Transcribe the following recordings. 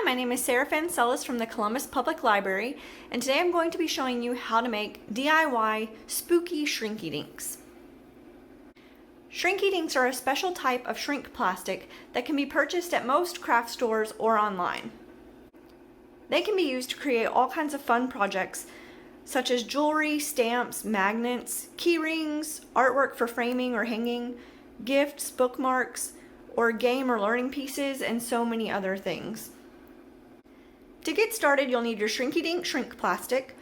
Hi, my name is Sarah Fancelis from the Columbus Public Library, and today I'm going to be showing you how to make DIY spooky Shrinky Dinks. Shrinky Dinks are a special type of shrink plastic that can be purchased at most craft stores or online. They can be used to create all kinds of fun projects such as jewelry, stamps, magnets, key rings, artwork for framing or hanging, gifts, bookmarks, or game or learning pieces, and so many other things. To get started, you'll need your Shrinky Dink shrink plastic,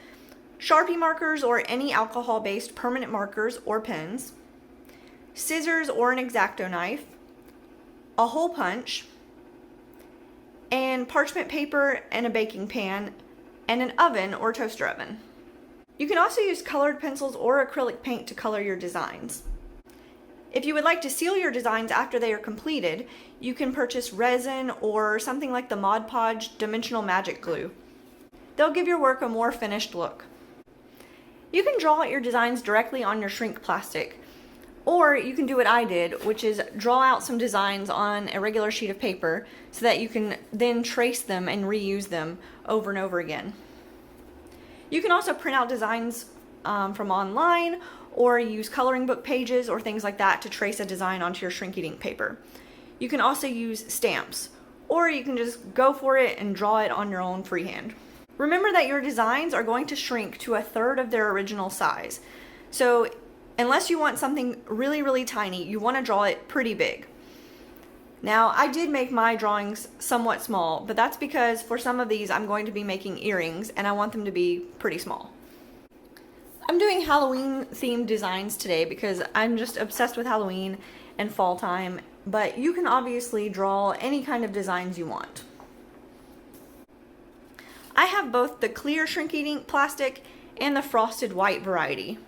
Sharpie markers or any alcohol-based permanent markers or pens, scissors or an X-Acto knife, a hole punch, and parchment paper and a baking pan, and an oven or toaster oven. You can also use colored pencils or acrylic paint to color your designs. If you would like to seal your designs after they are completed, you can purchase resin or something like the Mod Podge Dimensional Magic Glue. They'll give your work a more finished look. You can draw out your designs directly on your shrink plastic, or you can do what I did, which is draw out some designs on a regular sheet of paper so that you can then trace them and reuse them over and over again. You can also print out designs from online, or use coloring book pages or things like that to trace a design onto your Shrinky Dink paper. You can also use stamps, or you can just go for it and draw it on your own freehand. Remember that your designs are going to shrink to 1/3 of their original size. So unless you want something really, really tiny, you want to draw it pretty big. Now, I did make my drawings somewhat small, but that's because for some of these I'm going to be making earrings and I want them to be pretty small. I'm doing Halloween themed designs today because I'm just obsessed with Halloween and fall time, but you can obviously draw any kind of designs you want. I have both the clear Shrinky Dink plastic and the frosted white variety.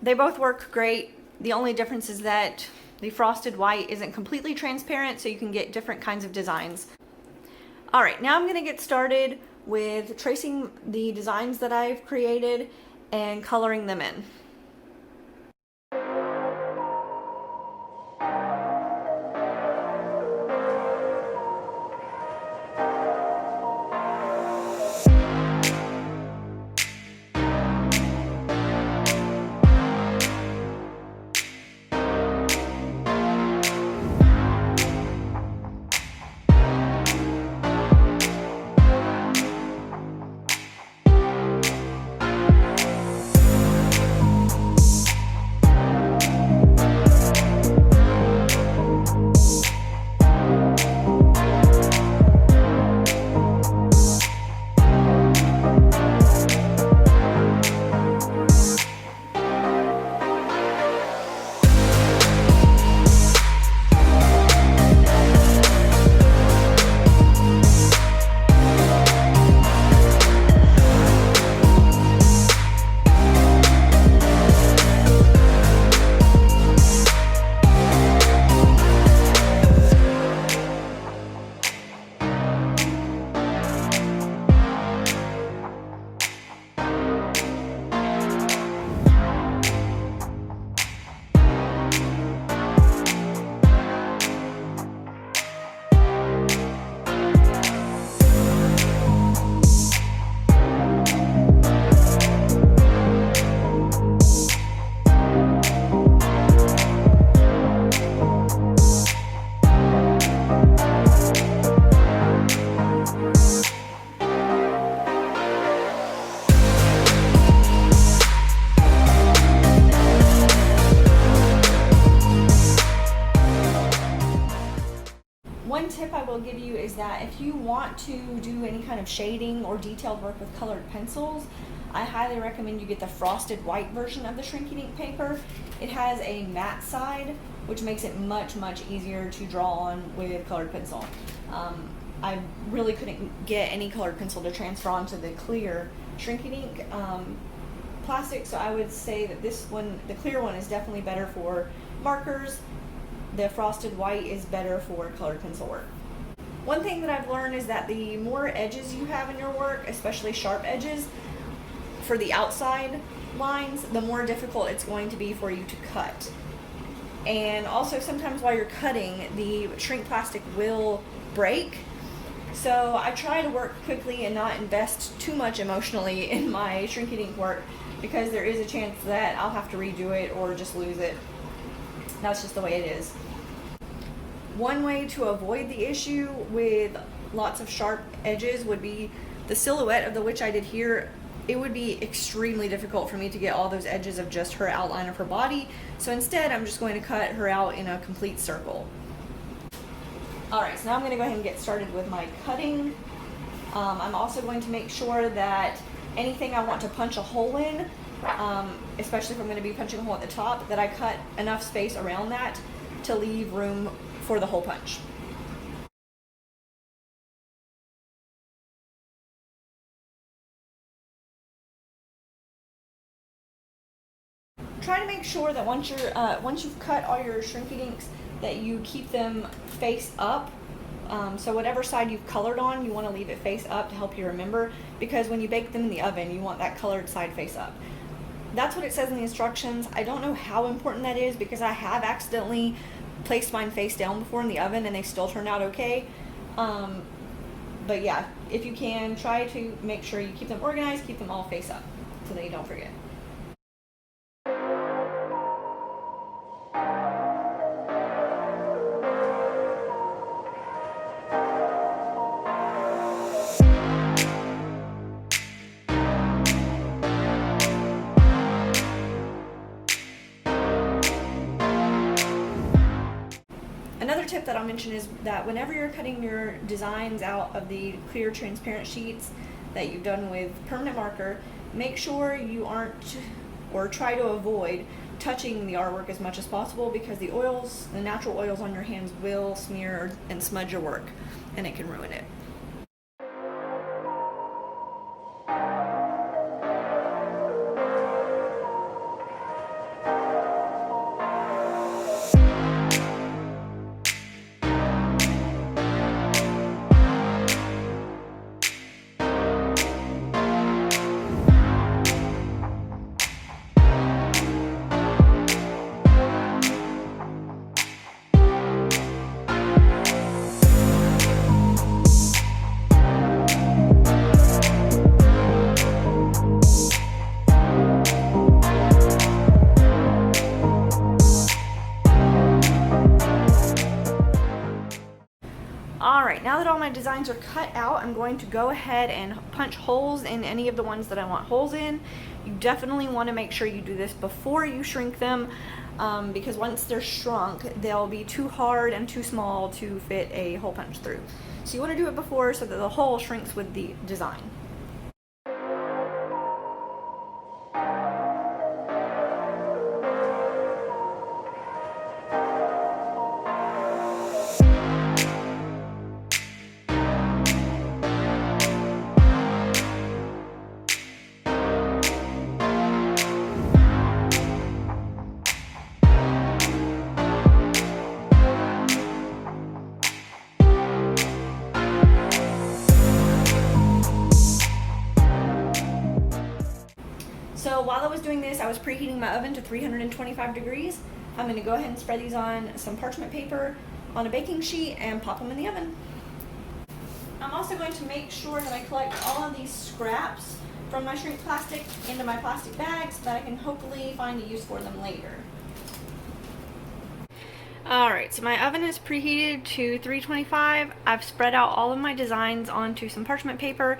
They both work great. The only difference is that the frosted white isn't completely transparent, so you can get different kinds of designs. Alright, now I'm going to get started with tracing the designs that I've created and coloring them in. One tip I will give you is that if you want to do any kind of shading or detailed work with colored pencils, I highly recommend you get the frosted white version of the Shrinky Dink paper. It has a matte side, which makes it much, much easier to draw on with colored pencil. I really couldn't get any colored pencil to transfer onto the clear Shrinky Dink plastic, so I would say that this one, the clear one, is definitely better for markers. The frosted white is better for colored pencil work. One thing that I've learned is that the more edges you have in your work, especially sharp edges, for the outside lines, the more difficult it's going to be for you to cut. And also sometimes while you're cutting, the shrink plastic will break, So I try to work quickly and not invest too much emotionally in my Shrinky Dink work, because there is a chance that I'll have to redo it or just lose it. That's just the way it is. One way to avoid the issue with lots of sharp edges would be the silhouette of the witch I did here. It would be extremely difficult for me to get all those edges of just her outline of her body. So instead, I'm just going to cut her out in a complete circle. Alright, so now I'm going to go ahead and get started with my cutting. I'm also going to make sure that anything I want to punch a hole in, especially if I'm going to be punching a hole at the top, that I cut enough space around that to leave room for the hole punch. Try to make sure that once you've cut all your Shrinky Dinks, that you keep them face up. So whatever side you've colored on, you want to leave it face up to help you remember, because when you bake them in the oven, you want that colored side face up. That's what it says in the instructions. I don't know how important that is, because I have accidentally placed mine face down before in the oven and they still turned out okay. But yeah, if you can, try to make sure you keep them organized, keep them all face up so that you don't forget. Another tip that I'll mention is that whenever you're cutting your designs out of the clear transparent sheets that you've done with permanent marker, make sure you aren't, or try to avoid, touching the artwork as much as possible, because the oils, the natural oils on your hands will smear and smudge your work, and it can ruin it. Alright, now that all my designs are cut out, I'm going to go ahead and punch holes in any of the ones that I want holes in. You definitely want to make sure you do this before you shrink them, because once they're shrunk, they'll be too hard and too small to fit a hole punch through. So you want to do it before so that the hole shrinks with the design. So while I was doing this, I was preheating my oven to 325 degrees. I'm going to go ahead and spread these on some parchment paper on a baking sheet and pop them in the oven. I'm also going to make sure that I collect all of these scraps from my shrink plastic into my plastic bags so that I can hopefully find a use for them later. Alright, so my oven is preheated to 325. I've spread out all of my designs onto some parchment paper,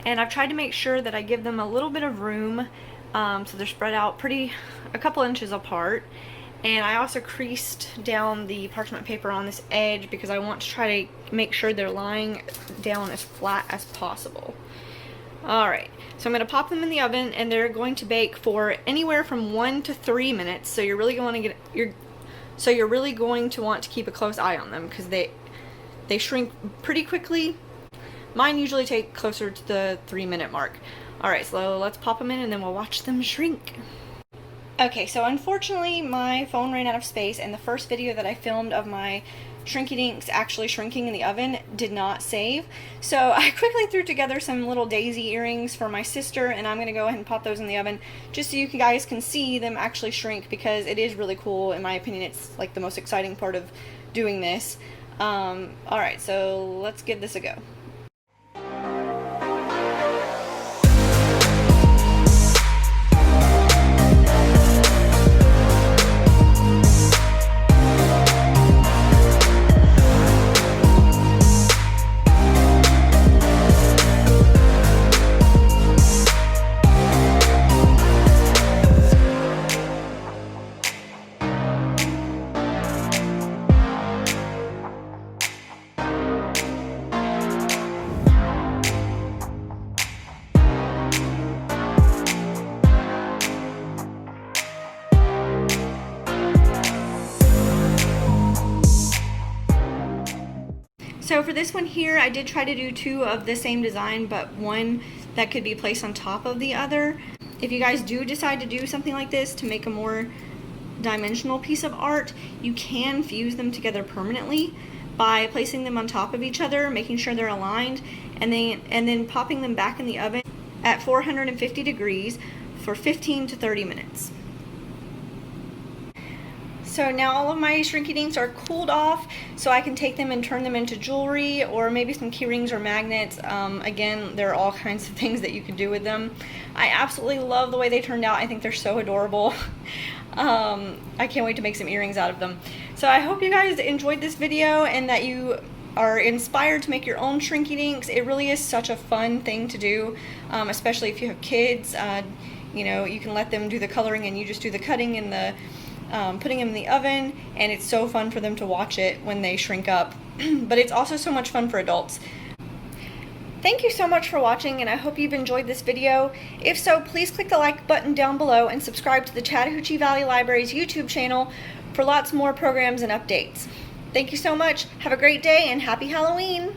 and I've tried to make sure that I give them a little bit of room, so they're spread out a couple inches apart. And I also creased down the parchment paper on this edge because I want to try to make sure they're lying down as flat as possible. Alright, so I'm going to pop them in the oven, and they're going to bake for anywhere from 1 to 3 minutes. So you're really going to want to keep a close eye on them because they shrink pretty quickly. Mine usually take closer to the 3-minute mark. Alright, so let's pop them in and then we'll watch them shrink. Okay, so unfortunately my phone ran out of space, and the first video that I filmed of my Shrinky Dinks actually shrinking in the oven did not save. So I quickly threw together some little daisy earrings for my sister, and I'm going to go ahead and pop those in the oven just so you guys can see them actually shrink, because it is really cool. In my opinion, it's like the most exciting part of doing this. Alright, so let's give this a go. So for this one here, I did try to do two of the same design, but one that could be placed on top of the other. If you guys do decide to do something like this to make a more dimensional piece of art, you can fuse them together permanently by placing them on top of each other, making sure they're aligned, and then popping them back in the oven at 450 degrees for 15 to 30 minutes. So now all of my Shrinky Dinks are cooled off, so I can take them and turn them into jewelry or maybe some key rings or magnets. Again, there are all kinds of things that you can do with them. I absolutely love the way they turned out. I think they're so adorable. I can't wait to make some earrings out of them. So I hope you guys enjoyed this video and that you are inspired to make your own Shrinky Dinks. It really is such a fun thing to do, especially if you have kids. You know, you can let them do the coloring and you just do the cutting and the putting them in the oven, and it's so fun for them to watch it when they shrink up. But it's also so much fun for adults. Thank you so much for watching, and I hope you've enjoyed this video. If so, please click the like button down below and subscribe to the Chattahoochee Valley Library's YouTube channel for lots more programs and updates. Thank you so much. Have a great day and happy Halloween!